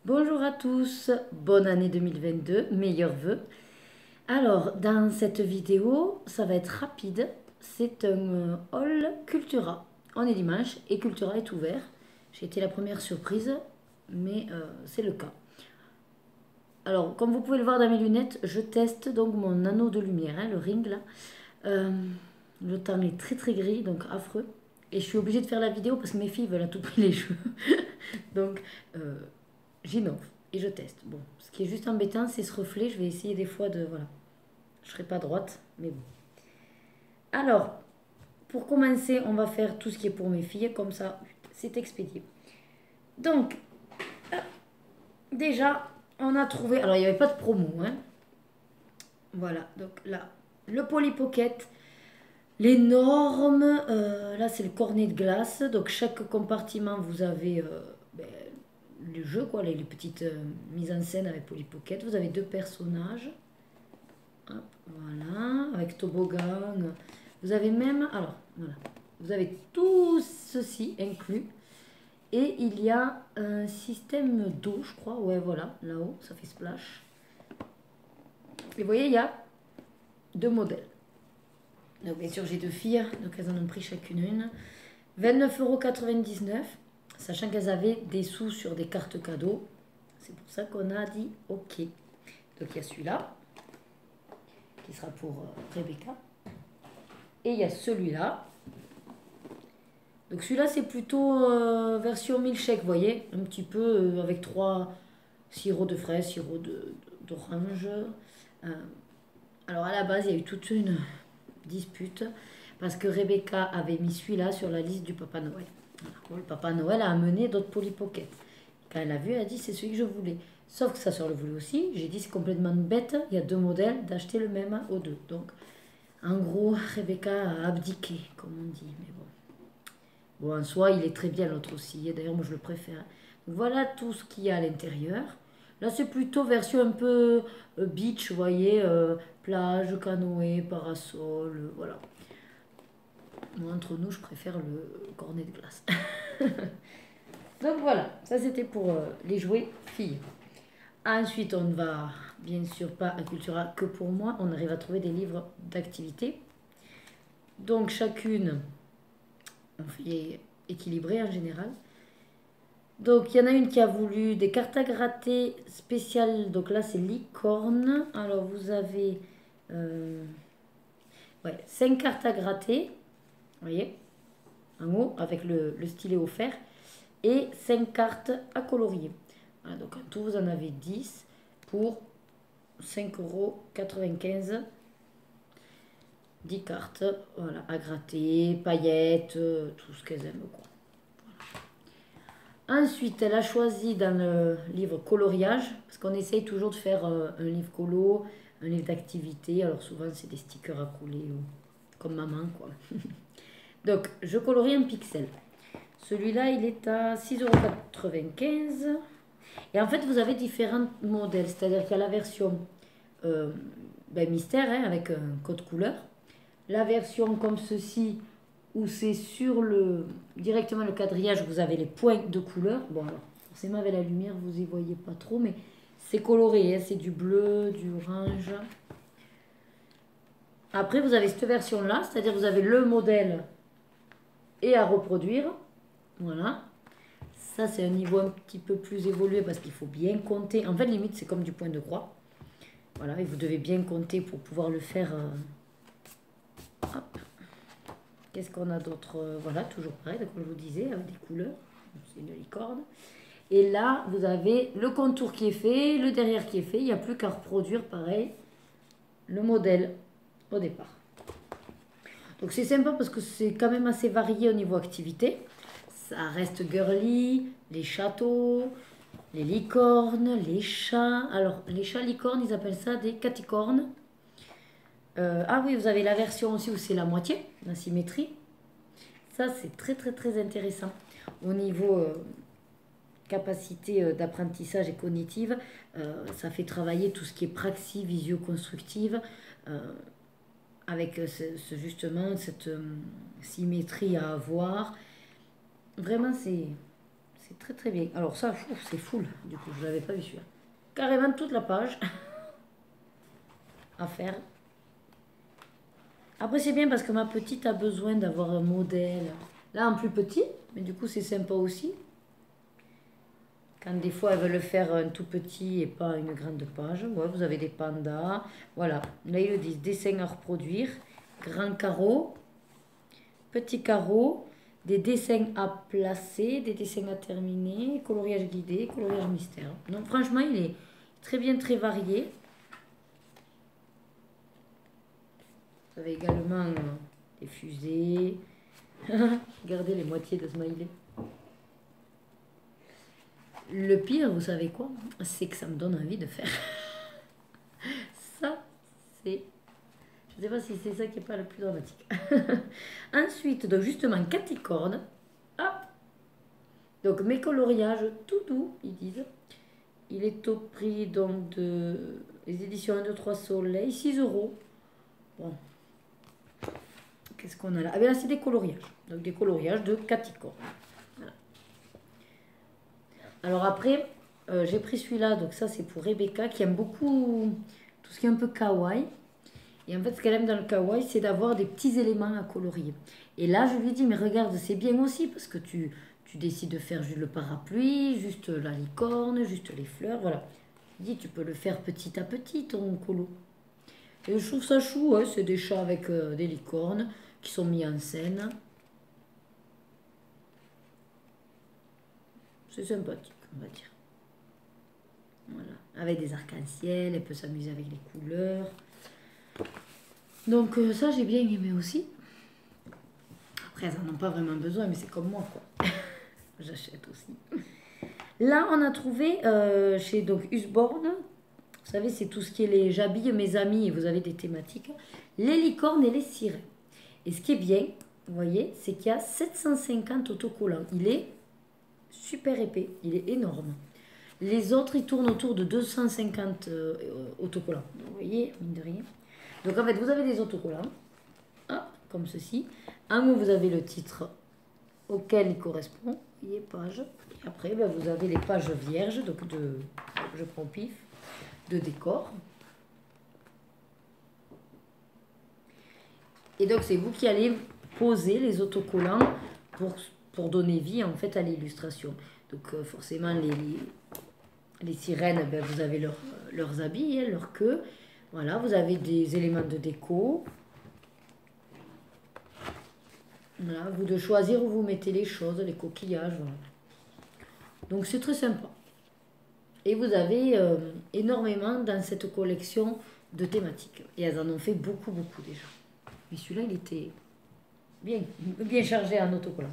Bonjour à tous, bonne année 2022, meilleurs vœux. Alors, dans cette vidéo, ça va être rapide. C'est un haul Cultura. On est dimanche et Cultura est ouvert. J'ai été la première surprise, mais c'est le cas. Alors, comme vous pouvez le voir dans mes lunettes, je teste donc mon anneau de lumière, hein, le ring là. Euh, le temps est très très gris, donc affreux. Et je suis obligée de faire la vidéo parce que mes filles veulent à tout prix les cheveux. Donc, euh, j'innove et je teste. Bon, ce qui est juste embêtant, c'est ce reflet. Je vais essayer des fois de... Voilà. Je serai pas droite, mais bon. Alors, pour commencer, on va faire tout ce qui est pour mes filles. Comme ça, c'est expédié. Donc, déjà, on a trouvé... Alors, il n'y avait pas de promo, hein. Voilà, donc là, le Polly Pocket, l'énorme... là, c'est le cornet de glace. Donc, chaque compartiment, vous avez... ben, le jeu, quoi, les petites mises en scène avec Polly Pocket. Vous avez deux personnages. Hop, voilà, avec toboggan. Vous avez même, alors, voilà, vous avez tout ceci inclus. Et il y a un système d'eau, je crois. Ouais, voilà, là-haut, ça fait splash. Et vous voyez, il y a deux modèles. Donc, bien sûr, j'ai deux filles, donc elles en ont pris chacune une. 29,99 €, sachant qu'elles avaient des sous sur des cartes cadeaux. C'est pour ça qu'on a dit OK. Donc, il y a celui-là, qui sera pour Rebecca. Et il y a celui-là. Donc celui-là, c'est plutôt version milkshake, vous voyez. Un petit peu avec 3 sirops de fraises, d'orange. Euh, alors à la base, il y a eu toute une dispute parce que Rebecca avait mis celui-là sur la liste du Papa Noël. Voilà. Bon, le Papa Noël a amené d'autres Polly Pocket. Quand elle a vu, elle a dit c'est celui que je voulais. Sauf que sa soeur le voulait aussi. J'ai dit c'est complètement bête, il y a deux modèles, d'acheter le même aux deux. Donc en gros, Rebecca a abdiqué, comme on dit. Mais bon. Bon, en soi, il est très bien l'autre aussi. D'ailleurs, moi, je le préfère. Donc, voilà tout ce qu'il y a à l'intérieur. Là, c'est plutôt version un peu beach, vous voyez, plage, canoë, parasol, voilà. Moi, entre nous, je préfère le cornet de glace. Donc voilà, ça c'était pour les jouets filles. Ensuite, on ne va bien sûr pas à Cultura que pour moi. On arrive à trouver des livres d'activité. Donc chacune, on fait équilibré en général. Donc, il y en a une qui a voulu des cartes à gratter spéciales. Donc là, c'est licorne. Alors, vous avez euh, ouais, 5 cartes à gratter. Vous voyez, en haut, avec le stylet offert. Et 5 cartes à colorier. Voilà, donc, en tout, vous en avez 10 pour 5,95 €. 10 cartes, voilà, à gratter, paillettes, tout ce qu'elles aiment, quoi. Ensuite, elle a choisi dans le livre coloriage, parce qu'on essaye toujours de faire un livre colo, un livre d'activité. Alors souvent, c'est des stickers à coller, comme maman, quoi. Donc, je colorie un pixel. Celui-là, il est à 6,95 €. Et en fait, vous avez différents modèles. C'est-à-dire qu'il y a la version mystère, hein, avec un code couleur. La version comme ceci, où c'est sur directement le quadrillage, vous avez les points de couleur. Bon, alors, forcément, avec la lumière, vous y voyez pas trop, mais c'est coloré, hein, c'est du bleu, du orange. Après, vous avez cette version-là, c'est-à-dire vous avez le modèle et à reproduire. Voilà. Ça, c'est un niveau un petit peu plus évolué parce qu'il faut bien compter. En fait, limite, c'est comme du point de croix. Voilà, et vous devez bien compter pour pouvoir le faire. Hop. Qu'est-ce qu'on a d'autre? Voilà, toujours pareil, comme je vous disais, avec des couleurs. C'est une licorne. Et là, vous avez le contour qui est fait, le derrière qui est fait. Il n'y a plus qu'à reproduire, pareil, le modèle au départ. Donc c'est sympa parce que c'est quand même assez varié au niveau activité. Ça reste girly, les châteaux, les licornes, les chats. Alors, les chats licornes, ils appellent ça des caticornes. Ah oui, vous avez la version aussi où c'est la moitié, la symétrie. Ça, c'est très très très intéressant. Au niveau capacité d'apprentissage et cognitive, ça fait travailler tout ce qui est praxis visio-constructive, avec justement cette symétrie à avoir. Vraiment, c'est C'est très très bien. Alors ça, c'est full, du coup, je l'avais pas vu celui-là. Carrément toute la page à faire. Après, c'est bien parce que ma petite a besoin d'avoir un modèle. Là, en plus petit, mais du coup, c'est sympa aussi. Quand des fois, elle veut le faire un tout petit et pas une grande page. Ouais, vous avez des pandas. Voilà. Là, ils le disent. Dessin à reproduire. Grand carreau. Petit carreau. Des dessins à placer. Des dessins à terminer. Coloriage guidé. Coloriage mystère. Donc, franchement, il est très bien, très varié. Vous avez également des fusées. Regardez les moitiés de smiley. Le pire, vous savez quoi? C'est que ça me donne envie de faire. Ça, c'est... Je ne sais pas si c'est ça qui n'est pas le plus dramatique. Ensuite, donc justement, caticorne. Ah! Donc mes coloriages tout doux, ils disent. Il est au prix donc de... Les éditions 1, 2, 3 Soleil, 6 €. Bon. Qu'est-ce qu'on a là? Ah bien là, c'est des coloriages. Donc des coloriages de caticorne. Voilà. Alors après, j'ai pris celui-là. Donc ça, c'est pour Rebecca qui aime beaucoup tout ce qui est un peu kawaii. Et en fait, ce qu'elle aime dans le kawaii, c'est d'avoir des petits éléments à colorier. Et là, je lui dis, mais regarde, c'est bien aussi parce que tu décides de faire juste le parapluie, juste la licorne, juste les fleurs, voilà. Je lui dis, tu peux le faire petit à petit, ton colo. Et je trouve ça chou, hein, c'est des chats avec des licornes qui sont mis en scène. C'est sympathique, on va dire. Voilà, avec des arcs-en-ciel, elle peut s'amuser avec les couleurs. Donc ça, j'ai bien aimé aussi. Après, elles n'en ont pas vraiment besoin, mais c'est comme moi, quoi. J'achète aussi. Là, on a trouvé chez donc Usborne, vous savez, c'est tout ce qui est les... J'habille mes amis et vous avez des thématiques. Les licornes et les sirènes. Et ce qui est bien, vous voyez, c'est qu'il y a 750 autocollants. Il est super épais, il est énorme. Les autres, ils tournent autour de 250 autocollants. Vous voyez, mine de rien. Donc en fait, vous avez des autocollants, hop, comme ceci. En haut, vous avez le titre auquel il correspond. Vous voyez, page. Et après, ben, vous avez les pages vierges, donc je prends pif, de décor. Et donc, c'est vous qui allez poser les autocollants pour donner vie, en fait, à l'illustration. Donc, forcément, les sirènes, ben, vous avez leurs habits, leur queue. Voilà, vous avez des éléments de déco. Voilà, vous de choisir où vous mettez les choses, les coquillages. Voilà. Donc c'est très sympa. Et vous avez énormément dans cette collection de thématiques. Et elles en ont fait beaucoup, beaucoup déjà. Mais celui-là, il était bien chargé en autocollant.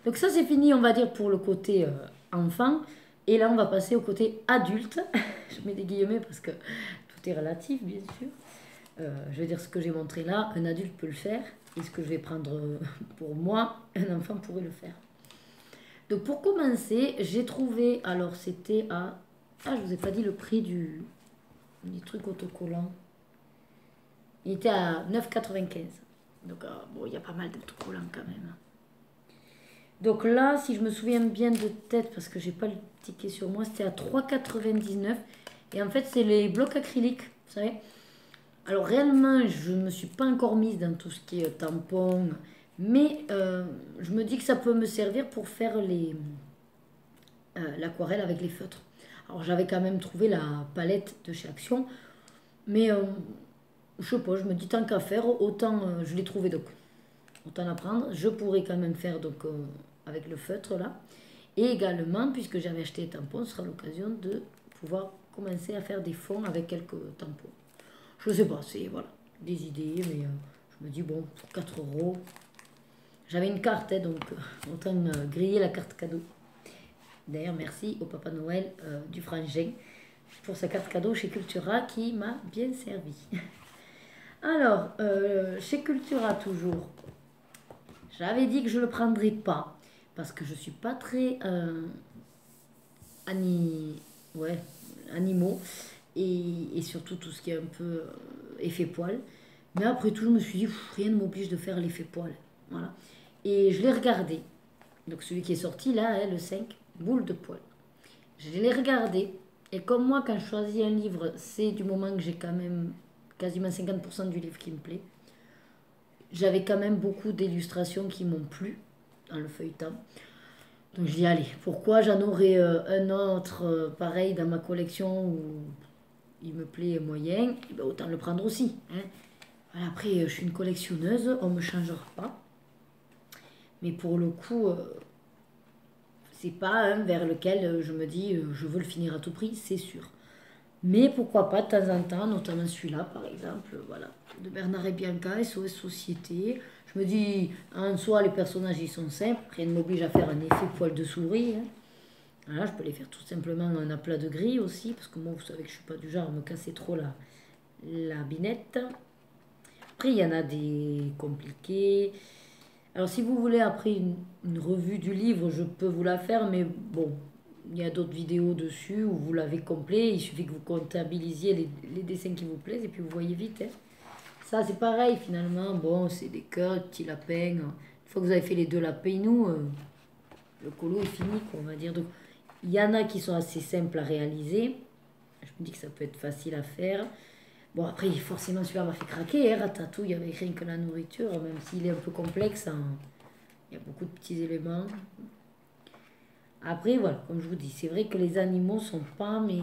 Donc ça, c'est fini, on va dire, pour le côté enfant. Et là, on va passer au côté adulte. Je mets des guillemets parce que tout est relatif, bien sûr. Je vais dire ce que j'ai montré là. Un adulte peut le faire. Et ce que je vais prendre pour moi, un enfant pourrait le faire. Donc pour commencer, j'ai trouvé... Alors c'était à... Ah, je vous ai pas dit le prix du truc autocollant. Il était à 9,95. Donc bon, il y a pas mal d'autocollants quand même. Donc là, si je me souviens bien de tête, parce que j'ai pas le ticket sur moi, c'était à 3,99. Et en fait, c'est les blocs acryliques, vous savez. Alors réellement, je ne me suis pas encore mise dans tout ce qui est tampon, mais je me dis que ça peut me servir pour faire l'aquarelle avec les feutres. Alors j'avais quand même trouvé la palette de chez Action, mais je sais pas, je me dis tant qu'à faire, autant je l'ai trouvé donc autant la prendre. Je pourrais quand même faire donc avec le feutre là. Et également, puisque j'avais acheté des tampons, ce sera l'occasion de pouvoir commencer à faire des fonds avec quelques tampons. Je sais pas, c'est voilà, des idées, mais je me dis bon, pour 4 €, j'avais une carte, hein, donc autant griller la carte cadeau. D'ailleurs, merci au Papa Noël du Frangin pour sa carte cadeau chez Cultura qui m'a bien servi. Alors, chez Cultura toujours, j'avais dit que je ne le prendrais pas parce que je ne suis pas très animaux et surtout tout ce qui est un peu effet poil. Mais après tout, je me suis dit, rien ne m'oblige de faire l'effet poil. Voilà. Et je l'ai regardé. Donc celui qui est sorti là, hein, le 5. Boule de poil. Je l'ai regardé. Et comme moi, quand je choisis un livre, c'est du moment que j'ai quand même quasiment 50% du livre qui me plaît. J'avais quand même beaucoup d'illustrations qui m'ont plu dans le feuilleton. Donc je dis, allez, pourquoi j'en aurais un autre pareil dans ma collection où il me plaît moyen, et ben autant le prendre aussi. Hein. Voilà, après, je suis une collectionneuse, on ne me changera pas. Mais pour le coup, c'est pas un vers lequel je me dis, je veux le finir à tout prix, c'est sûr. Mais pourquoi pas de temps en temps, notamment celui-là par exemple, voilà, de Bernard et Bianca, SOS Société. Je me dis, en soi, les personnages ils sont simples, rien ne m'oblige à faire un effet poil de souris. Hein. Voilà, je peux les faire tout simplement en aplat de gris aussi, parce que moi, vous savez que je suis pas du genre à me casser trop la binette. Après, il y en a des compliqués. Alors, si vous voulez après une revue du livre, je peux vous la faire, mais bon, il y a d'autres vidéos dessus où vous l'avez complet. Il suffit que vous comptabilisiez les dessins qui vous plaisent et puis vous voyez vite. Hein. Ça, c'est pareil finalement. Bon, c'est des cœurs, petits lapins. Une fois que vous avez fait les deux lapins, nous, le colo est fini, quoi, on va dire. Donc, il y en a qui sont assez simples à réaliser. Je me dis que ça peut être facile à faire. Bon, après, forcément, celui-là m'a fait craquer. Hein, Ratatouille, avec rien que la nourriture, même s'il est un peu complexe, hein, il y a beaucoup de petits éléments. Après, voilà, comme je vous dis, c'est vrai que les animaux sont pas mes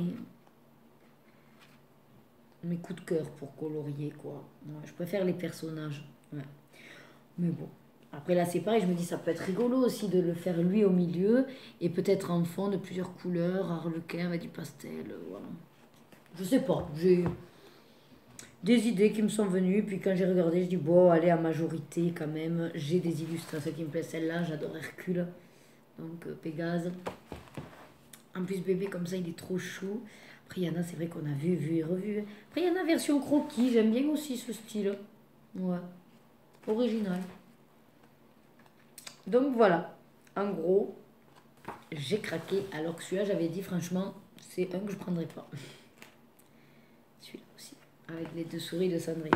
coups de cœur pour colorier, quoi. Ouais, je préfère les personnages. Ouais. Mais bon. Après, là, c'est pareil, je me dis, ça peut être rigolo aussi de le faire lui au milieu et peut-être en fond de plusieurs couleurs, arlequin avec du pastel, voilà. Je sais pas, j'ai des idées qui me sont venues, puis quand j'ai regardé, je dis, bon, allez, à majorité quand même, j'ai des illustrations qui me plaisent. Celle-là, j'adore Hercule, donc Pégase. En plus, bébé, comme ça, il est trop chou. Après, il y en a, c'est vrai qu'on a vu et revu. Après, il y en a version croquis, j'aime bien aussi ce style. Ouais, original. Donc voilà, en gros, j'ai craqué. Alors que celui-là, j'avais dit franchement, c'est un que je prendrais pas. Celui-là aussi, avec les deux souris de Sandrine.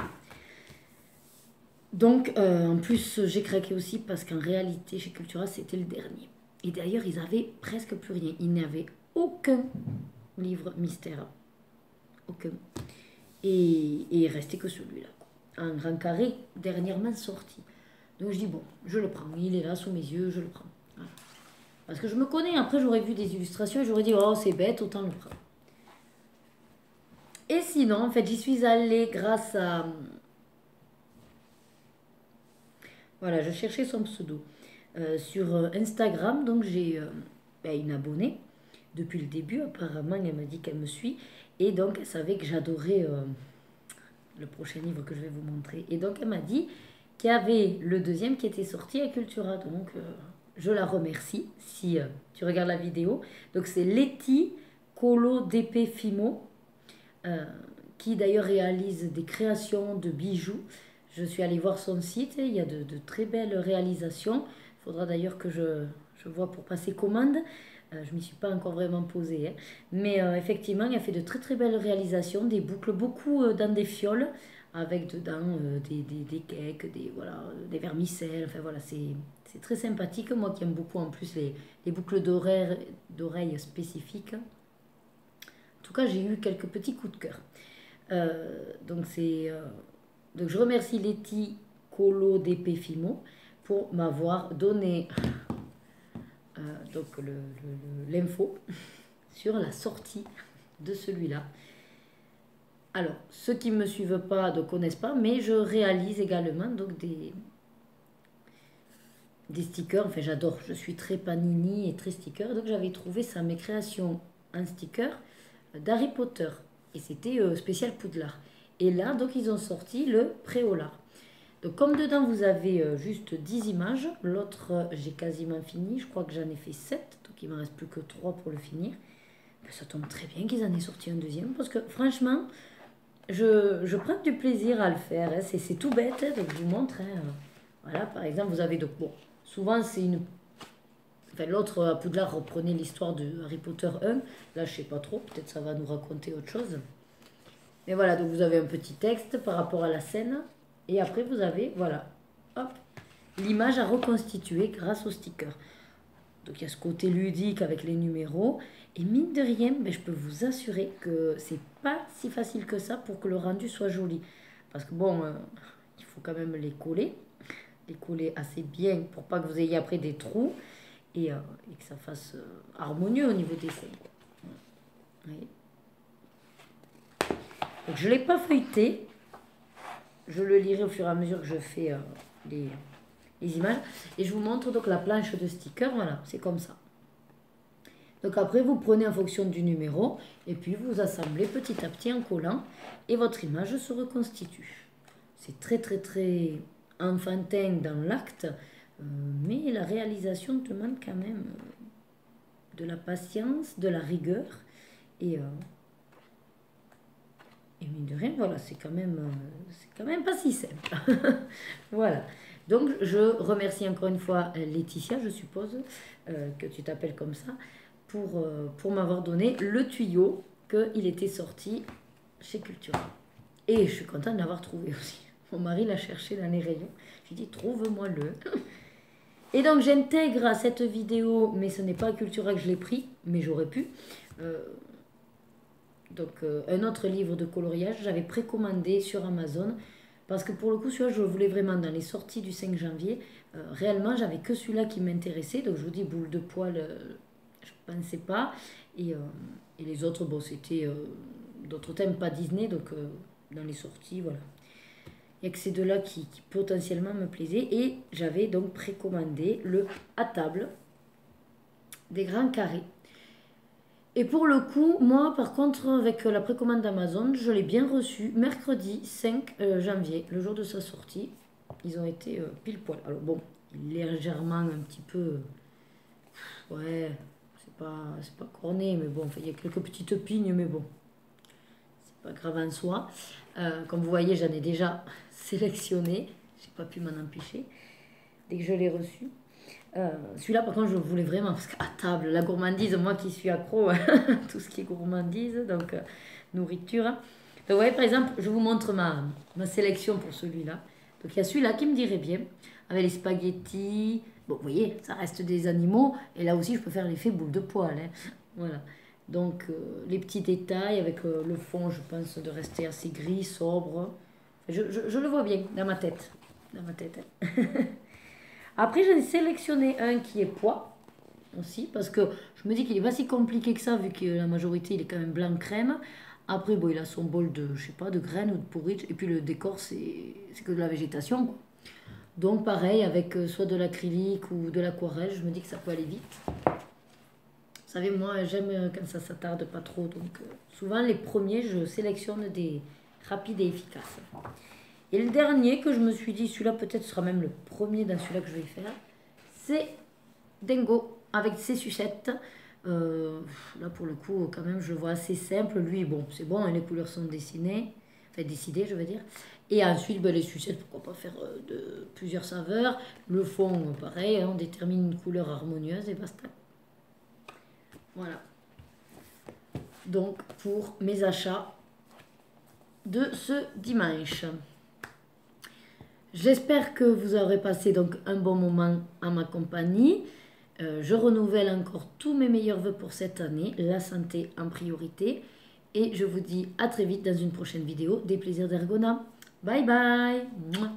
Donc, en plus, j'ai craqué aussi parce qu'en réalité, chez Cultura, c'était le dernier. Et d'ailleurs, ils avaient presque plus rien. Ils n'avaient aucun livre mystère. Aucun. Et il restait que celui-là. Un grand carré, dernièrement sorti. Donc je dis, bon, je le prends. Il est là sous mes yeux, je le prends. Voilà. Parce que je me connais. Après, j'aurais vu des illustrations et j'aurais dit, oh, c'est bête, autant le prendre. Et sinon, en fait, j'y suis allée grâce à... Voilà, je cherchais son pseudo. Sur Instagram, donc j'ai une abonnée. Depuis le début, apparemment, elle m'a dit qu'elle me suit. Et donc, elle savait que j'adorais le prochain livre que je vais vous montrer. Et donc, elle m'a dit qu'il y avait le deuxième qui était sorti à Cultura. Donc, je la remercie si tu regardes la vidéo. Donc, c'est Letty Colo DP Fimo, qui d'ailleurs réalise des créations de bijoux. Je suis allée voir son site, il y a de très belles réalisations. Il faudra d'ailleurs que je vois pour passer commande. Je ne m'y suis pas encore vraiment posée. Hein. Mais effectivement, il a fait de très très belles réalisations, des boucles, beaucoup dans des fioles, avec dedans des cakes, des vermicelles. Enfin voilà, c'est très sympathique. Moi qui aime beaucoup en plus les boucles d'oreilles spécifiques. En tout cas, j'ai eu quelques petits coups de cœur. Donc je remercie Letty Colo DP Fimo pour m'avoir donné donc l'info sur la sortie de celui-là. Alors, ceux qui ne me suivent pas ne connaissent pas, mais je réalise également donc des stickers. Enfin, j'adore, je suis très panini et très sticker. Donc, j'avais trouvé ça, mes créations, un sticker d'Harry Potter. Et c'était spécial Poudlard. Et là, donc, ils ont sorti le Préolard. Donc, comme dedans, vous avez juste 10 images. L'autre, j'ai quasiment fini. Je crois que j'en ai fait 7. Donc, il ne me reste plus que 3 pour le finir. Mais ça tombe très bien qu'ils en aient sorti un deuxième. Parce que, franchement, je prends du plaisir à le faire. Hein. C'est tout bête. Hein. Donc, je vous montre. Hein. Voilà, par exemple, vous avez... Donc, bon, souvent, c'est une... Enfin, l'autre, à Poudlard, reprenait l'histoire de Harry Potter 1. Là, je sais pas trop. Peut-être ça va nous raconter autre chose. Mais voilà, donc vous avez un petit texte par rapport à la scène. Et après, vous avez, voilà, hop, l'image à reconstituer grâce au sticker. Donc il y a ce côté ludique avec les numéros. Et mine de rien, ben, je peux vous assurer que c'est pas si facile que ça pour que le rendu soit joli. Parce que bon, il faut quand même les coller assez bien pour pas que vous ayez après des trous et que ça fasse harmonieux au niveau des seins. Oui. Donc je ne l'ai pas feuilleté. Je le lirai au fur et à mesure que je fais les images. Et je vous montre donc la planche de stickers. Voilà, c'est comme ça. Donc après, vous prenez en fonction du numéro et puis vous assemblez petit à petit en collant et votre image se reconstitue. C'est très très très enfantin dans l'acte, mais la réalisation demande quand même de la patience, de la rigueur et mine de rien, voilà, c'est quand même pas si simple. Voilà. Donc, je remercie encore une fois Laetitia, je suppose, que tu t'appelles comme ça, pour m'avoir donné le tuyau qu'il était sorti chez Cultura. Et je suis contente de l'avoir trouvé aussi. Mon mari l'a cherché dans les rayons. J'ai dit, trouve-moi-le. Et donc, j'intègre à cette vidéo, mais ce n'est pas à Cultura que je l'ai pris, mais j'aurais pu. Donc, un autre livre de coloriage, j'avais précommandé sur Amazon. Parce que pour le coup, celui-là, je le voulais vraiment dans les sorties du 5 janvier. Réellement, j'avais que celui-là qui m'intéressait. Donc, je vous dis, boule de poil, je ne pensais pas. Et les autres, bon, c'était d'autres thèmes, pas Disney. Donc, dans les sorties, voilà. Il n'y a que ces deux-là qui potentiellement me plaisaient. Et j'avais donc précommandé le à table des grands carrés. Et pour le coup, moi, par contre, avec la précommande d'Amazon, je l'ai bien reçu mercredi 5 janvier, le jour de sa sortie. Ils ont été pile poil. Alors bon, légèrement un petit peu... Ouais, c'est pas corné, mais bon, enfin, il y a quelques petites pignes, mais bon, c'est pas grave en soi. Comme vous voyez, j'en ai déjà sélectionné. J'ai pas pu m'en empêcher dès que je l'ai reçu. Celui-là, par contre, je voulais vraiment, parce qu'à table, la gourmandise, moi qui suis accro, tout ce qui est gourmandise, donc nourriture. Donc, vous voyez, par exemple, je vous montre ma sélection pour celui-là. Donc, il y a celui-là qui me dirait bien, avec les spaghettis. Bon, vous voyez, ça reste des animaux, et là aussi, je peux faire l'effet boule de poil. Hein. Voilà. Donc, les petits détails, avec le fond, je pense, de rester assez gris, sobre. Je le vois bien, dans ma tête. Dans ma tête. Hein. Après, j'en ai sélectionné un qui est pois aussi, parce que je me dis qu'il n'est pas si compliqué que ça, vu que la majorité, il est quand même blanc crème. Après, bon, il a son bol de, je sais pas, de graines ou de porridge, et puis le décor, c'est que de la végétation, quoi. Donc, pareil, avec soit de l'acrylique ou de l'aquarelle, je me dis que ça peut aller vite. Vous savez, moi, j'aime quand ça s'attarde pas trop, donc souvent, les premiers, je sélectionne des rapides et efficaces. Et le dernier que je me suis dit, celui-là peut-être sera même le premier dans celui-là que je vais faire, c'est Dingo avec ses sucettes. Là pour le coup, quand même, je le vois assez simple. Lui, bon, c'est bon, hein, les couleurs sont dessinées, enfin décidées, je veux dire. Et ensuite, ben, les sucettes, pourquoi pas faire de plusieurs saveurs. Le fond, pareil, hein, on détermine une couleur harmonieuse et basta. Voilà. Donc, pour mes achats de ce dimanche. J'espère que vous aurez passé donc un bon moment à ma compagnie. Je renouvelle encore tous mes meilleurs vœux pour cette année, la santé en priorité. Et je vous dis à très vite dans une prochaine vidéo des plaisirs d'Ergona. Bye bye. Mouah.